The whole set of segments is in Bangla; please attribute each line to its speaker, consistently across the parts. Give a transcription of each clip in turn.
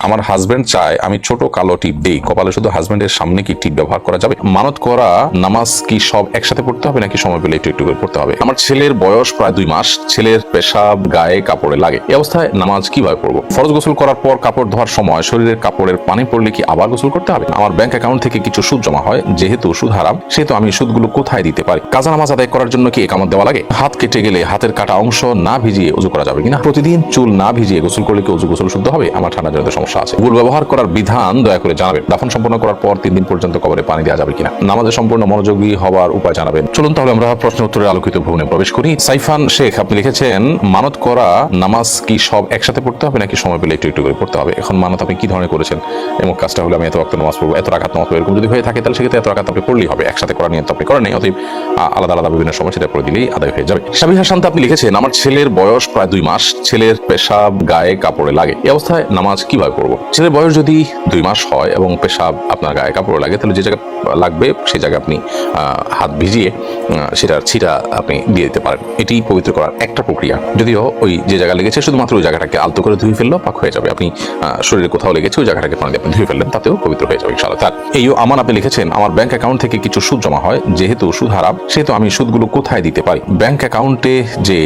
Speaker 1: আমার হাজবেন্ড চায় আমি ছোট কালো টিপ দেই কপালে, শুধু হাজবেন্ডের সামনে কি টিপ ব্যবহার করা যাবে? মানত করা নামাজ কি সব একসাথে পড়তে হবে নাকি সময় পেলে একটু একটু করে পড়তে হবে? আমার ছেলের বয়স প্রায় 2 মাস, ছেলের পেশাব গায়ে কাপড়ে লাগে, এই অবস্থায় নামাজ কিভাবে পড়বো? ফরজ গোসল করার পর কাপড় ধোয়ার সময় শরীরের কাপড়ের পানি পড়লে কি আবার গোসল করতে হবে? আমার ব্যাংক অ্যাকাউন্ট থেকে কিছু সুদ জমা হয়, যেহেতু সুদ হারাম সেহেতু আমি সুদগুলো কোথায় দিতে পারি? কাজা নামাজ আদায় করার জন্য কি একামত দেওয়া লাগে? হাত কেটে গেলে হাতের কাটা অংশ না ভিজিয়ে উজু করা যাবে কিনা? প্রতিদিন চুল না ভিজিয়ে গোসল করলে কি উজু গোসল শুদ্ধ হবে? আমার ঠান্ডা জনিত সমস্যা আছে। গুল ব্যবহার করার বিধান দয়া করে জানাবেন। দাফন সম্পন্ন করার পর 3 দিন পর্যন্ত কবরে পানি দেওয়া যাবে কিনা? নামাজে সম্পূর্ণ মনোযোগী হওয়ার উপায় জানাবেন। চলুন তাহলে আমরা প্রশ্ন উত্তরের আলোকিত ভবনে প্রবেশ করি। সাইফান শেখ আপনি লিখেছেন, মানত করা নামাজ কি সব একসাথে পড়তে হবে নাকি সময় পেলে একটু একটু করে পড়তে হবে? এখন মানত আপনি কি ধরনের করেছেন? এবং কাজটা হলো আমি এত ওয়াক্ত নামাজ পড়বো, এত রাকাত নামাজ পড়বো, এরকম যদি হয়ে থাকে তাহলে সেক্ষেত্রে এত রাকাত আপনি পড়লেই হবে, একসাথে করা নিয়ে তো আপনি করেন নাই, অতএব আলাদা আলাদা বিভিন্ন সময় সেটা করে দিলেই আদায় হয়ে যাবে। সাবিহা শান্ত আপনি লিখেছেন, আমার ছেলের বয়স প্রায় 2 মাস, ছেলের পেশাব গায়ে কাপড়ে লাগে, এই অবস্থায় নামাজ কিভাবে পড়বো? ছেলের বয়স যদি 2 মাস হয় এবং পেশাব আপনার গায়ে কাপড়ে লাগে, তাহলে যে জায়গায় লাগবে সেই জায়গায় আপনি হাত ভিজিয়ে সেটার ছিটা আপনি দিয়ে দিতে পারেন। এটি পবিত্র করার একটা প্রক্রিয়া। যদিও ওই যে জায়গা লেগেছে শুধুমাত্র ওই জায়গাটাকে আলতো করে ধুয়ে ফেললেও পাক হয়ে যাবে। আপনি শরীরে কোথাও লেগেছে ওই জায়গাটাকে পানি দিয়ে আপনি ধুয়ে ফেললেন, তাতেও পবিত্র হয়ে যাবে ইনশাআল্লাহ। তার এইও আমান আপনি লিখেছেন, আমার ব্যাংক অ্যাকাউন্ট থেকে কিছু সুদ জমা হয়, যেহেতু সুদ হারাম সেহেতু আমি সুদগুলো কোথায় দিতে পারি? ব্যাংক অ্যাকাউন্টে যে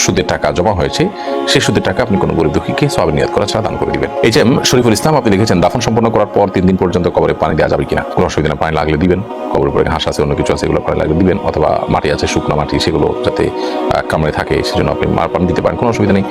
Speaker 1: সুদের টাকা জমা হয়েছে সেই সুদের টাকা আপনি কোনো গরিব দুঃখীকে সওয়াবের নিয়ত করা ছাড়া দান করে দিবেন। এই যে শরীফুল ইসলাম আপনি লিখেছেন, দাফন সম্পন্ন করার পর 3 দিন পর্যন্ত কবরে পানি দেওয়া যাবে কিনা? কোনো অসুবিধা না, পানি লাগলে দিবেন। কবরের উপরে ঘাস আছে, অন্য কিছু আছে, এগুলো পানি লাগলে দিবেন, অথবা মাটি আছে, শুকনো মাটি, সেগুলো যাতে কামড়ে থাকে সেজন্য আপনি পানি দিতে পারেন, কোনো অসুবিধা নেই।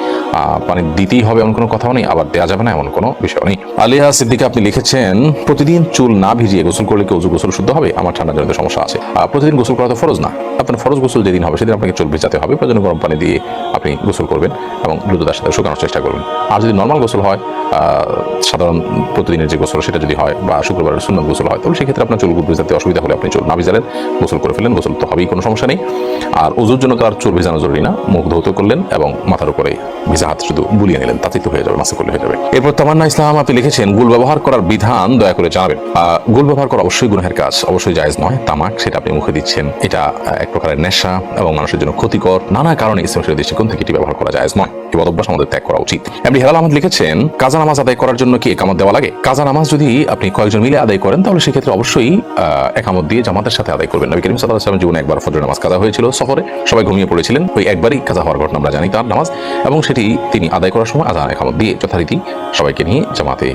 Speaker 1: পানি দিতেই হবে এমন কোনো কথাও নেই, আবার দেওয়া যাবে না এমন কোনো বিষয় নেই। আলিয়া সিদ্দিকা আপনি লিখেছেন, প্রতিদিন চুল না ভিজিয়ে গোসল করলে কি উজু গোসল শুদ্ধ হবে? আমার ঠান্ডা জনিত সমস্যা আছে। প্রতিদিন গোসল করা তো ফরজ না। আপনার ফরজ গোসল যেদিন হবে সেদিন আপনাকে চুল ভেজাতে হবে, প্রয়োজনে গরম পানি দিয়ে আপনি গোসল করবেন এবং দ্রুততার সাথে শুকানোর চেষ্টা করবেন। আর যদি নর্মাল গোসল হয়, সাধারণ প্রতিদিনের যে গোসল সেটা যদি হয়, বা শুক্রবারের সুন্নত গোসল হয়, তাহলে সেক্ষেত্রে আপনার চুল ভেজাতে অসুবিধা হলে আপনি চুল না ভিজালেন, গোসল করে ফেলেন, গোসল তো হবেই, কোনো সমস্যা নেই। আর ওজুর জন্য তো আর চুল ভেজানো জরুরি না, মুখ ধৌত করলেন এবং মাথার উপরে ভিজা হাত শুধু বুলিয়ে নিলেন, তাতেই তো হয়ে যাবে, মাসে করলে হয়ে যাবে। এরপর তামান্না ইসলাম আপনি লিখেছেন, গুল ব্যবহার করার বিধান দয়া করে জানাবেন। গুল ব্যবহার করা অবশ্যই গুনাহের কাজ, অবশ্যই জায়েজ নয়। তামাক সেটা আপনি মুখে দিচ্ছেন, এটা এক প্রকারের নেশা এবং মানুষের জন্য ক্ষতিকর। নানা কারণে ইসলামের দৃষ্টিকোণ থেকে এটি ব্যবহার করা জায়েজ নয়। এই বদভ্যাস আমাদের ত্যাগ করা উচিত। এমনি হেলাল আহমদ লিখেছেন, কাজা নামাজ আদায় করার জন্য কি একামত দেওয়া লাগে? কাজা নামাজ যদি আপনি কয়েকজন মিলে আদায় করেন তাহলে সেক্ষেত্রে অবশ্যই একামত দিয়ে জামাতের সাথে আদায় করবেন। নবী করিম সাল্লাল্লাহু আলাইহি ওয়াসাল্লাম জীবনে একবার ফজর নামাজ কাজা হয়েছিল সফরে, সবাই ঘুমিয়ে পড়েছিলেন, ওই একবারই কাজা হওয়ার ঘটনা আমরা জানি তার নামাজ, এবং সেটি তিনি আদায় করার সময় আযান একামত দিয়ে যথারীতি সবাইকে নিয়ে জামাতে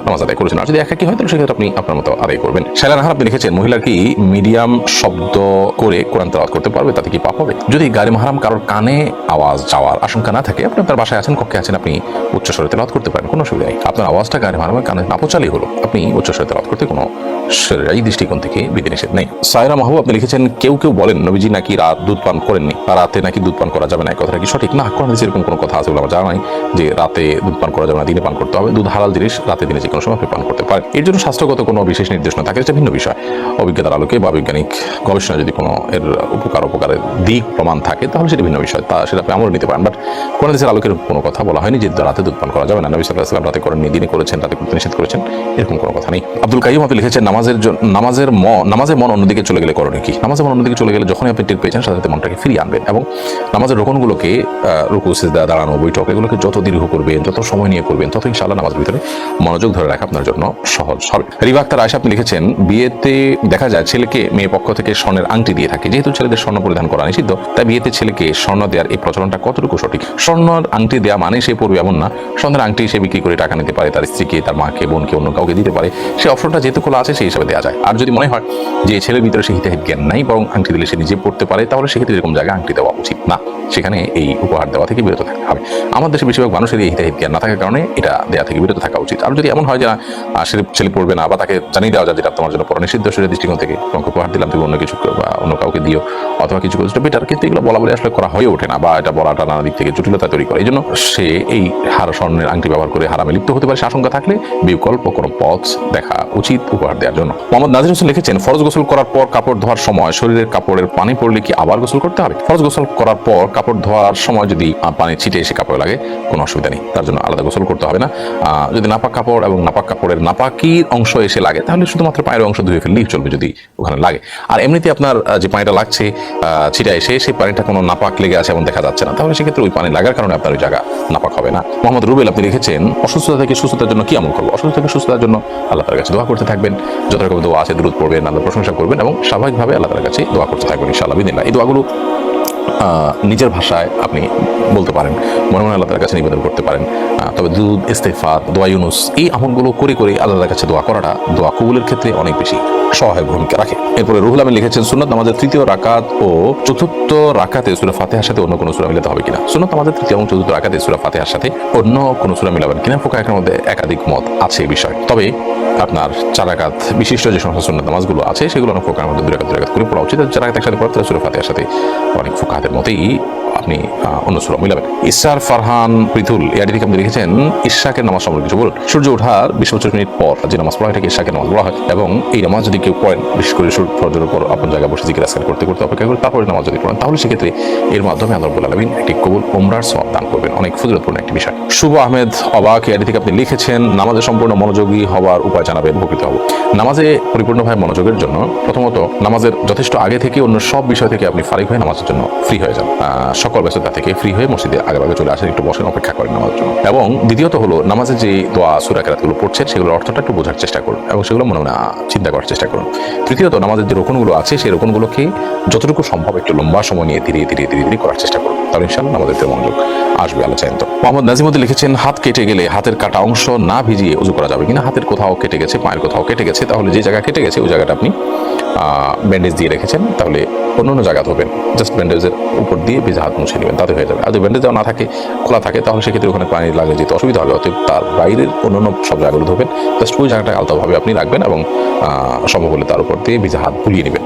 Speaker 1: নামাজ আদায় করেছেন। আর যদি একাকী হয় তাহলে সেক্ষেত্রে আপনি আপনার মতো আদায় করবেন। শায়লা নাহার আপনি লিখেছেন, মহিলা কি মিডিয়াম শব্দ করে কোরআন তেলাওয়াত করতে পারবে? তাতে কি পাপ হবে? যদি গায়রে মাহরাম কারোর কানে আওয়াজ যাওয়ার আশঙ্কা না থাকে, আপনি আপনার বাসায় আছেন, কক্ষে আছেন, আপনি উচ্চস্বরে তেলাওয়াত করতে পারেন, কোনো অসুবিধা নেই। আপনার আওয়াজটা গায়রে মাহরামের কানে না পৌঁছালেই হলো, আপনি উচ্চস্বরে তেলাওয়াত করতে কোনো শরীরাই দৃষ্টিকোণ থেকে বিধিনিষেধ নেই। সায়রা মাহবুব আপনি লিখেছেন, কেউ কেউ বলেন নবীজি নাকি রাত দুধ পান করেননি, রাতে নাকি দুধ পান করা যাবে না, কথাটা কি সঠিক? না, কোরআনে এরকম কোনো কথা আছে বলে আমার জানা নাই যে রাতে দুধ পান করা যাবে না, দিনে পান করতে হবে। দুধ হালাল জিনিস, রাতে দিনে যে কোনো সময় আপনি পান করতে পারেন। এর জন্য স্বাস্থ্যগত কোনো বিশেষ নির্দেশনা থাকে, এটা ভিন্ন বিষয়। অভিজ্ঞতার আলোকে বা বৈজ্ঞানিক গবেষণা যদি কোনো এর অপকারের দিক প্রমাণ থাকে তাহলে সেটা ভিন্ন বিষয়, তা সেটা আপনি আমল নিতে পারেন। বাট কোরআন হাদিসের আলোকের কোনো কথা বলা হয়নি যে রাতে দুধ পান করা যাবে না। নবী সাল্লাল্লাহু আলাইহি ওয়াসাল্লাম রাতে করেননি, দিনে করেছেন, রাতে করতে নিষেধ করেছেন, এরকম কোনো কথা নেই। আব্দুল কাইয়ুম আপনি লিখেছেন, নামাজের মন অন্যদিকে চলে গেলে করণীয় কি? নামাজের মন অন্যদিকে চলে গেলে যখনই আপনি টের পেয়েছেন সাথে সাথে মনটাকে ফিরিয়ে আনবেন এবং নামাজের রোকনগুলোকে, রুকু সিজদা, দাঁড়ানো, বৈঠক, এগুলোকে যত দীর্ঘ করবেন, যত সময় নিয়ে করবেন, তত ইনশাআল্লাহ নামাজের ভিতরে মনোযোগ ধরে রাখা আপনার জন্য সহজ হবে। রিবা আক্তার আয়েশা আপনি লিখেছেন, বিয়েতে দেখা যায় ছেলেকে মেয়ে পক্ষ থেকে স্বর্ণের আংটি দিয়ে থাকে, যেহেতু ছেলেদের স্বর্ণ পরিধান করা নিষিদ্ধ, তাই বিয়েতে ছেলেকে স্বর্ণ দেওয়ার এই প্রচলনটা কতটুকু সঠিক? স্বর্ণের আংটি দেওয়া মানে সে পড়বে এমন না, স্বর্ণের আংটি সে বিক্রি করে টাকা নিতে পারে, তার স্ত্রীকে, তার মাকে, বোনকে, অন্য কাউকে দিতে পারে, সে অপশনটা যেহেতু খোলা আছে সেই হিসাবে দেওয়া যায়। আর যদি মনে হয় যে ছেলের ভিতরে সে হিতাহিত জ্ঞান নাই, বরং আংটি দিলে সে নিজে পড়তে পারে, তাহলে সেক্ষেত্রে এরকম জায়গায় আংটি দেওয়া উচিত না, সেখানে এই উপহার দেওয়া থেকে বিরত থাকতে হবে। আমার দেশে বেশিরভাগ মানুষের এই হিতাহিত জ্ঞান না থাকার কারণে এটা দেওয়া থেকে বিরত থাকা উচিত। আর যদি এমন হয় যে ছেলে পড়বে না, বা তাকে জানিয়ে দেওয়া যায় যেটা তোমার জন্য পড়া নিষিদ্ধ, সেটা দৃষ্টিকোণ থেকে তোমাকে উপহার দিলাম, তুমি অন্য কিছু বা অন্য কাউকে দিও অথবা কিছু করছো বেটার, কিন্তু এগুলো বলা বলে আসলে করা হয়ে ওঠে না, বা এটা বলাটা নানা দিক থেকে জটিলতা তৈরি করে। এই জন্য সে এই স্বর্ণের আংটি ব্যবহার করে হারামে লিপ্ত হতে পারে, সে আশঙ্কা থাকলে বিকল্প কোনো পথ দেখা উচিত উপহার দেওয়ার জন্য। মোহাম্মদ নাজির হোসেন লিখেছেন, ফরজ গোসল করার পর কাপড় ধোয়ার সময় শরীরের কাপড়ের পানি পড়লে কি আবার গোসল করতে হবে? ফরজ গোসল করার পর কাপড় ধোয়ার সময় যদি পানি ছিটে এসে কাপড়ে লাগে কোনো অসুবিধা নেই, তার জন্য আলাদা গোসল করতে হবে না। যদি নাপাক কাপড় এবং নাপাক কাপড়ের নাপাকির অংশ এসে লাগে তাহলে শুধুমাত্র পায়ের অংশ ধুয়ে ফেললেই চলবে যদি ওখানে লাগে। আর এমনিতে আপনার যে পানিটা লাগছে ছিটা এসে সেই পানিটা কোনো নাপাক লেগে আছে এমন দেখা যাচ্ছে না, তাহলে সেক্ষেত্রে ওই পানি লাগার কারণে আপনার ওই জায়গা নাপাক হবে না। মোহাম্মদ রুবেল আপনি লিখেছেন অসুস্থতা থেকে সুস্থতার জন্য কি আমল করবো? অসুস্থতা থেকে সুস্থতার জন্য আল্লাহ তাআলার কাছে দোয়া করতে থাকবেন, যত রকম দোয়া আছে দুরূদ পড়বেন, আল্লাহর প্রশংসা করবেন এবং স্বাভাবিকভাবে আল্লাহ তাআলার কাছে দোয়া করতে থাকবেন ইনশাআল্লাহ বিদিনিল্লাহ। এই দোয়াগুলো নিজের ভাষায় আপনি বলতে পারেন, মনে মনে আল্লাহর কাছে নিবেদন করতে পারেন। তবে দুরূদ, ইস্তিগফার, দোয়া ইউনুস এই আমলগুলো করে করে আল্লাহর কাছে দোয়া করাটা দোয়া কবুলের ক্ষেত্রে অনেক বেশি সহায়ক ভূমিকা রাখে। এরপরে রুহুল আমিন লিখেছেন সুন্নত নামাজের তৃতীয় রাকাত ও চতুর্থ রাকাতে সূরা ফাতিহার সাথে অন্য কোনো সূরা মিলাতে হবে কিনা? সুন্নত নামাজের তৃতীয় এবং চতুর্থ রাকাতে সূরা ফাতিহার সাথে অন্য কোনো সূরা মিলাবেন কিনা ফুকাহার মধ্যে একাধিক মত আছে এই বিষয়। তবে আপনার 4 রাকাত বিশিষ্ট যে সমস্ত সুন্নত নামাজগুলো আছে সেগুলো অনেক ফুকাহার মধ্যে 2 রাকাত করে পড়া উচিত। 4 রাকাত একসাথে পড়তে সূরা ফাতিহার সাথে অনেক ফুকাহাদের মতেই আপনি অন্য সূরা মিলাবেন। ইসরার ফারহান পৃথুল এআইডি থেকে আপনি লিখেছেন ইশরাকের নামাজ সম্পর্কে কিছু বলুন। সূর্য ওঠার 20-25 মিনিট পর যে নামাজ পড়া এটাকে ইশরাকের নামাজ বলা হয় এবং এই নামাজ যদি কেউ পড়েন, বিশেষ করে সূর্যের উপর আপনার জায়গায় বসে জিকির আজকার করতে করতে অপেক্ষা করে তারপরে নামাজ যদি পড়েন, তাহলে সেক্ষেত্রে এর মাধ্যমে আল্লাহ রাব্বুল আলামিন একটি কবুল উমরার সওয়াব দান করবেন। অনেক ফজিলতপূর্ণ একটি বিষয়। শুভ আহমেদ অবাক এআইডি থেকে আপনি লিখেছেন নামাজে সম্পূর্ণ মনোযোগী হওয়ার উপায় জানাবেন, উপকৃত হব। নামাজে পরিপূর্ণভাবে মনোযোগের জন্য প্রথমত নামাজের যথেষ্ট আগে থেকে অন্য সব বিষয় থেকে আপনি ফারিগ হয়ে নামাজের জন্য ফ্রি হয়ে যান। সকল ব্যস্ততা থেকে ফ্রি হয়ে মসজিদে আগে চলে আসেন, একটু বসেন, অপেক্ষা করেন নামাজের জন্য। এবং দ্বিতীয়ত হলো নামাজে যে দোয়া সূরা কেরাতগুলো পড়ছেন সেগুলোর অর্থটা একটু বোঝার চেষ্টা করুন এবং সেগুলো মনে মনে চিন্তা করার চেষ্টা করুন। তৃতীয়ত নামাজের যে রোকনগুলো আছে সেই রোকনগুলোকে যতটুকু সম্ভব একটু লম্বা সময় নিয়ে ধীরে ধীরে ধীরে ধীরে করার চেষ্টা করুন, তাহলে ইনশাআল্লাহ নামাজের মনোযোগ আসবে আল্লাহ চাইতো। মোহাম্মদ নাজিমুদ্দিন লিখেছেন হাত কেটে গেলে হাতের কাটা অংশ না ভিজিয়ে উযু করা যাবে কিনা? হাতের কোথাও কেটে গেছে, পায়ের কোথাও কেটে গেছে, তাহলে যে জায়গা কেটে গেছে ওই জায়গাটা আপনি ব্যান্ডেজ দিয়ে রেখেছেন, তাহলে অন্য জায়গা ধরবেন, জাস্ট ব্যান্ডেজের উপর দিয়ে ভিজা হাত মুছে নেবেন, তাতে হয়ে যাবে। আর যদি ব্যান্ডেজ না থাকে, খোলা থাকে, তাহলে সেক্ষেত্রে ওখানে পানি লাগে যেতে অসুবিধা হবে, অতএব তার বাইরের অন্যান্য সব জায়গাগুলো ধরবেন, জাস্ট ওই জায়গাটা আলতাভাবে আপনি রাখবেন এবং সম্ভব হলে তার উপর দিয়ে ভিজা হাত বুলিয়ে নেবেন।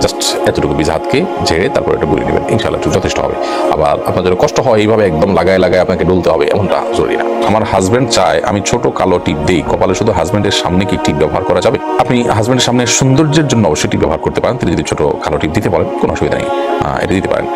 Speaker 1: জাস্ট এতটুকু ভিজা হাতকে ঝেড়ে তারপর এটা বুলিয়ে নেবেন, ইনশাআল্লাহ যথেষ্ট হবে। আবার আপনার যদি কষ্ট হয় এইভাবে একদম লাগায় আপনাকে ডলতে হবে এমনটা জরুরি না। আমার হাজব্যান্ড চায় আমি ছোট কালো টিপ দিই, কপালে শুধু হাজব্যান্ডের সামনে কি টিপ ব্যবহার করা যাবে? আপনি হাজব্যান্ডের সামনে সৌন্দর্যের জন্য অবশ্যই টিপ ব্যবহার করতে পারেন, তিনি যদি ছোট কালো টিপ দিতে পারেন কোনো অসুবিধা নেই, এটা দিতে পারেন।